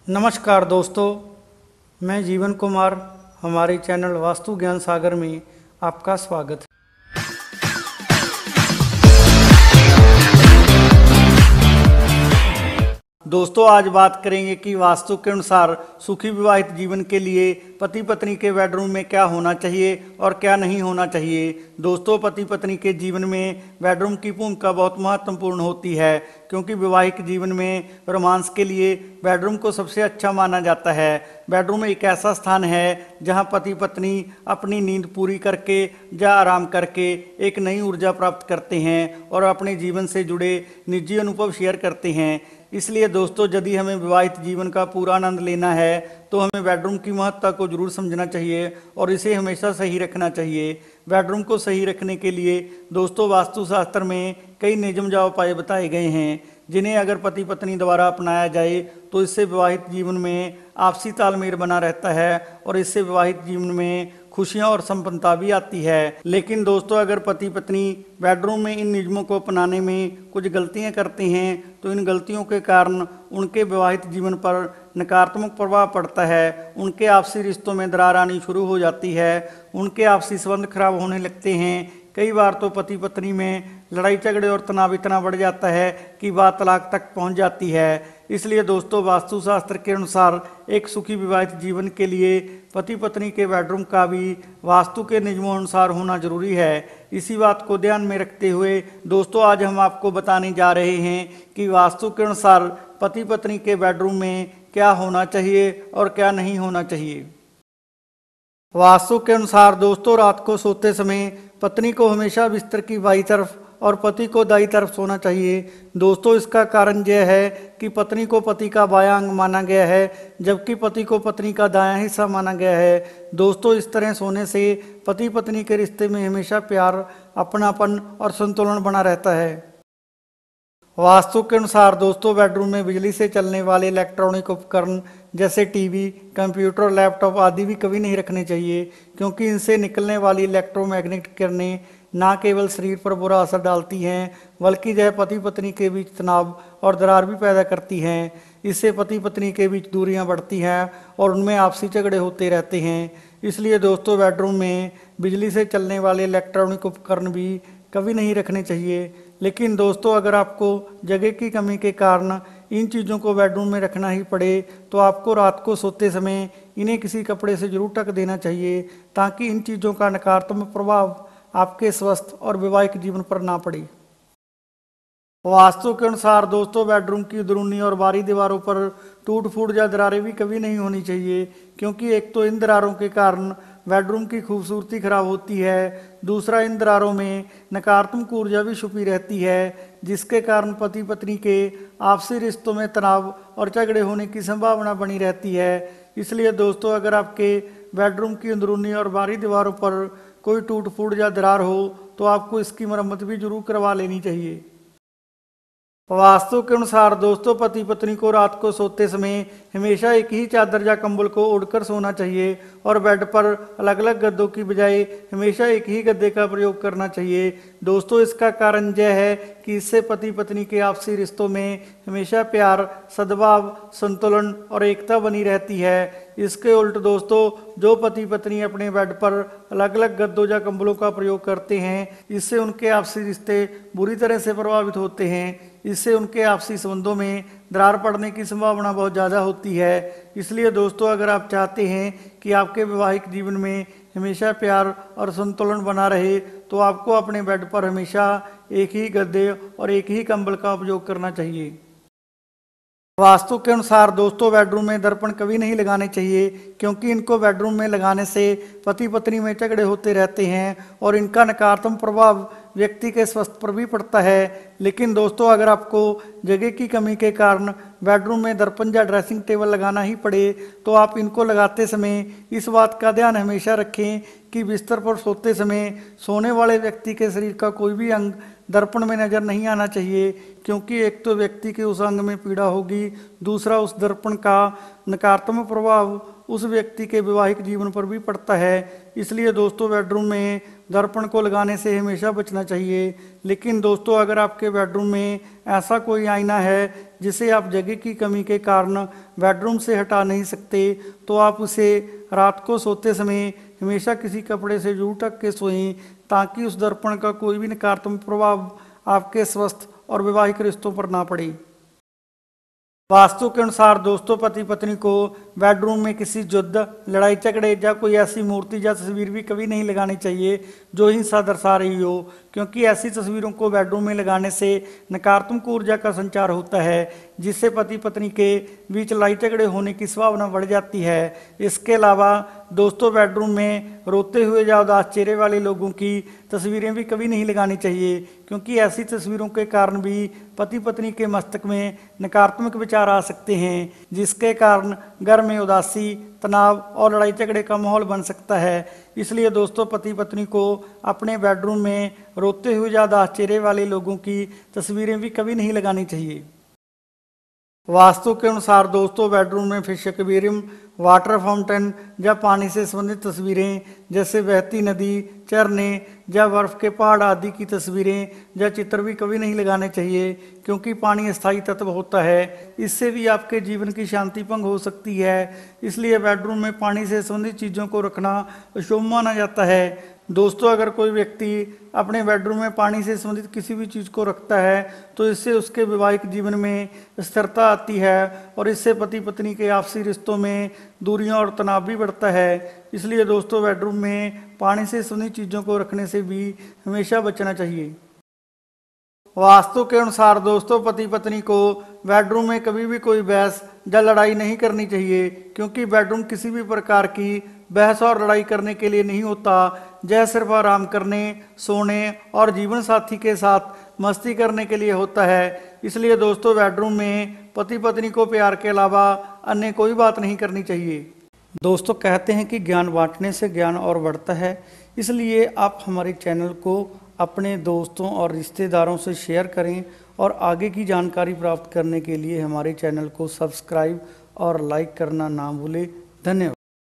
नमस्कार दोस्तों, मैं जीवन कुमार। हमारे चैनल वास्तु ज्ञान सागर में आपका स्वागत है। दोस्तों, आज बात करेंगे कि वास्तु के अनुसार सुखी विवाहित जीवन के लिए पति पत्नी के बेडरूम में क्या होना चाहिए और क्या नहीं होना चाहिए। दोस्तों, पति पत्नी के जीवन में बेडरूम की भूमिका बहुत महत्वपूर्ण होती है, क्योंकि वैवाहिक जीवन में रोमांस के लिए बेडरूम को सबसे अच्छा माना जाता है। बेडरूम एक ऐसा स्थान है जहां पति पत्नी अपनी नींद पूरी करके या आराम करके एक नई ऊर्जा प्राप्त करते हैं और अपने जीवन से जुड़े निजी अनुभव शेयर करते हैं। इसलिए दोस्तों, यदि हमें विवाहित जीवन का पूरा आनंद लेना है तो हमें बेडरूम की महत्ता को जरूर समझना चाहिए और इसे हमेशा सही रखना चाहिए। बेडरूम को सही रखने के लिए दोस्तों, वास्तुशास्त्र में कई नियम या उपाय बताए गए हैं, जिन्हें अगर पति पत्नी द्वारा अपनाया जाए तो इससे विवाहित जीवन में आपसी तालमेल बना रहता है और इससे विवाहित जीवन में खुशियां और संपन्नता भी आती है। लेकिन दोस्तों, अगर पति पत्नी बेडरूम में इन नियमों को अपनाने में कुछ गलतियां करते हैं तो इन गलतियों के कारण उनके विवाहित जीवन पर नकारात्मक प्रभाव पड़ता है। उनके आपसी रिश्तों में दरार आनी शुरू हो जाती है, उनके आपसी संबंध खराब होने लगते हैं। कई बार तो पति पत्नी में लड़ाई झगड़े और तनाव इतना बढ़ जाता है कि बात तलाक तक पहुंच जाती है। इसलिए दोस्तों, वास्तुशास्त्र के अनुसार एक सुखी विवाहित जीवन के लिए पति पत्नी के बेडरूम का भी वास्तु के नियमों अनुसार होना जरूरी है। इसी बात को ध्यान में रखते हुए दोस्तों, आज हम आपको बताने जा रहे हैं कि वास्तु के अनुसार पति पत्नी के बेडरूम में क्या होना चाहिए और क्या नहीं होना चाहिए। वास्तु के अनुसार दोस्तों, रात को सोते समय पत्नी को हमेशा बिस्तर की बाईं तरफ और पति को दाईं तरफ सोना चाहिए। दोस्तों, इसका कारण यह है कि पत्नी को पति का बायां अंग माना गया है, जबकि पति को पत्नी का दायां हिस्सा माना गया है। दोस्तों, इस तरह सोने से पति पत्नी के रिश्ते में हमेशा प्यार, अपनापन और संतुलन बना रहता है। वास्तु के अनुसार दोस्तों, बेडरूम में बिजली से चलने वाले इलेक्ट्रॉनिक उपकरण जैसे टीवी, कंप्यूटर, लैपटॉप आदि भी कभी नहीं रखने चाहिए, क्योंकि इनसे निकलने वाली इलेक्ट्रोमैग्नेटिक किरणें न केवल शरीर पर बुरा असर डालती हैं, बल्कि यह पति पत्नी के बीच तनाव और दरार भी पैदा करती हैं। इससे पति पत्नी के बीच दूरियां बढ़ती हैं और उनमें आपसी झगड़े होते रहते हैं। इसलिए दोस्तों, बेडरूम में बिजली से चलने वाले इलेक्ट्रॉनिक उपकरण भी कभी नहीं रखने चाहिए। लेकिन दोस्तों, अगर आपको जगह की कमी के कारण इन चीज़ों को बेडरूम में रखना ही पड़े तो आपको रात को सोते समय इन्हें किसी कपड़े से जरूर ढक देना चाहिए, ताकि इन चीज़ों का नकारात्मक प्रभाव आपके स्वस्थ और वैवाहिक जीवन पर ना पड़े। वास्तु के अनुसार दोस्तों, बेडरूम की अंदरूनी और बाहरी दीवारों पर टूट फूट या दरारें भी कभी नहीं होनी चाहिए, क्योंकि एक तो इन दरारों के कारण बेडरूम की खूबसूरती खराब होती है, दूसरा इन दरारों में नकारात्मक ऊर्जा भी छुपी रहती है, जिसके कारण पति पत्नी के आपसी रिश्तों में तनाव और झगड़े होने की संभावना बनी रहती है। इसलिए दोस्तों, अगर आपके बेडरूम की अंदरूनी और बाहरी दीवारों पर कोई टूट फूट या दरार हो तो आपको इसकी मरम्मत भी जरूर करवा लेनी चाहिए। वास्तु के अनुसार दोस्तों, पति पत्नी को रात को सोते समय हमेशा एक ही चादर या कंबल को ओढ़कर सोना चाहिए और बेड पर अलग अलग गद्दों की बजाय हमेशा एक ही गद्दे का प्रयोग करना चाहिए। दोस्तों, इसका कारण यह है कि इससे पति पत्नी के आपसी रिश्तों में हमेशा प्यार, सद्भाव, संतुलन और एकता बनी रहती है। इसके उल्ट दोस्तों, जो पति पत्नी अपने बेड पर अलग अलग गद्दों या कंबलों का प्रयोग करते हैं, इससे उनके आपसी रिश्ते बुरी तरह से प्रभावित होते हैं। इससे उनके आपसी संबंधों में दरार पड़ने की संभावना बहुत ज़्यादा होती है। इसलिए दोस्तों, अगर आप चाहते हैं कि आपके वैवाहिक जीवन में हमेशा प्यार और संतुलन बना रहे तो आपको अपने बेड पर हमेशा एक ही गद्दे और एक ही कंबल का उपयोग करना चाहिए। वास्तु के अनुसार दोस्तों, बेडरूम में दर्पण कभी नहीं लगाने चाहिए, क्योंकि इनको बेडरूम में लगाने से पति पत्नी में झगड़े होते रहते हैं और इनका नकारात्मक प्रभाव व्यक्ति के स्वास्थ्य पर भी पड़ता है। लेकिन दोस्तों, अगर आपको जगह की कमी के कारण बेडरूम में दर्पण या ड्रेसिंग टेबल लगाना ही पड़े तो आप इनको लगाते समय इस बात का ध्यान हमेशा रखें कि बिस्तर पर सोते समय सोने वाले व्यक्ति के शरीर का कोई भी अंग दर्पण में नजर नहीं आना चाहिए, क्योंकि एक तो व्यक्ति के उस अंग में पीड़ा होगी, दूसरा उस दर्पण का नकारात्मक प्रभाव उस व्यक्ति के वैवाहिक जीवन पर भी पड़ता है। इसलिए दोस्तों, बेडरूम में दर्पण को लगाने से हमेशा बचना चाहिए। लेकिन दोस्तों, अगर आपके बेडरूम में ऐसा कोई आईना है जिसे आप जगह की कमी के कारण बेडरूम से हटा नहीं सकते, तो आप उसे रात को सोते समय हमेशा किसी कपड़े से जरूर ढक के सोएं, ताकि उस दर्पण का कोई भी नकारात्मक प्रभाव आपके स्वास्थ्य और वैवाहिक रिश्तों पर ना पड़े। वास्तु के अनुसार दोस्तों, पति पत्नी को बेडरूम में किसी युद्ध, लड़ाई झगड़े या कोई ऐसी मूर्ति या तस्वीर भी कभी नहीं लगानी चाहिए जो हिंसा दर्शा रही हो, क्योंकि ऐसी तस्वीरों को बेडरूम में लगाने से नकारात्मक ऊर्जा का संचार होता है, जिससे पति पत्नी के बीच लड़ाई झगड़े होने की संभावना बढ़ जाती है। इसके अलावा दोस्तों, बेडरूम में रोते हुए या उदास चेहरे वाले लोगों की तस्वीरें भी कभी नहीं लगानी चाहिए, क्योंकि ऐसी तस्वीरों के कारण भी पति पत्नी के मस्तिष्क में नकारात्मक विचार आ सकते हैं, जिसके कारण घर में उदासी, तनाव और लड़ाई झगड़े का माहौल बन सकता है। इसलिए दोस्तों, पति पत्नी को अपने बेडरूम में रोते हुए या उदास चेहरे वाले लोगों की तस्वीरें भी कभी नहीं लगानी चाहिए। वास्तु के अनुसार दोस्तों, बेडरूम में फिश एक्वेरियम, वाटर फाउंटेन या पानी से संबंधित तस्वीरें जैसे बहती नदी, झरने या बर्फ के पहाड़ आदि की तस्वीरें या चित्र भी कभी नहीं लगाने चाहिए, क्योंकि पानी स्थायी तत्व होता है। इससे भी आपके जीवन की शांति भंग हो सकती है। इसलिए बेडरूम में पानी से संबंधित चीज़ों को रखना अशुभ माना जाता है। दोस्तों, अगर कोई व्यक्ति अपने बेडरूम में पानी से संबंधित किसी भी चीज़ को रखता है, तो इससे उसके वैवाहिक जीवन में स्थिरता आती है और इससे पति पत्नी के आपसी रिश्तों में दूरियां और तनाव भी बढ़ता है। इसलिए दोस्तों, बेडरूम में पानी से संबंधित चीज़ों को रखने से भी हमेशा बचना चाहिए। वास्तु के अनुसार दोस्तों, पति पत्नी को बेडरूम में कभी भी कोई बहस या लड़ाई नहीं करनी चाहिए, क्योंकि बेडरूम किसी भी प्रकार की बहस और लड़ाई करने के लिए नहीं होता। यह सिर्फ आराम करने, सोने और जीवन साथी के साथ मस्ती करने के लिए होता है। इसलिए दोस्तों, बेडरूम में पति पत्नी को प्यार के अलावा अन्य कोई बात नहीं करनी चाहिए। दोस्तों, कहते हैं कि ज्ञान बांटने से ज्ञान और बढ़ता है। इसलिए आप हमारे चैनल को अपने दोस्तों और रिश्तेदारों से शेयर करें और आगे की जानकारी प्राप्त करने के लिए हमारे चैनल को सब्सक्राइब और लाइक करना ना भूलें। धन्यवाद।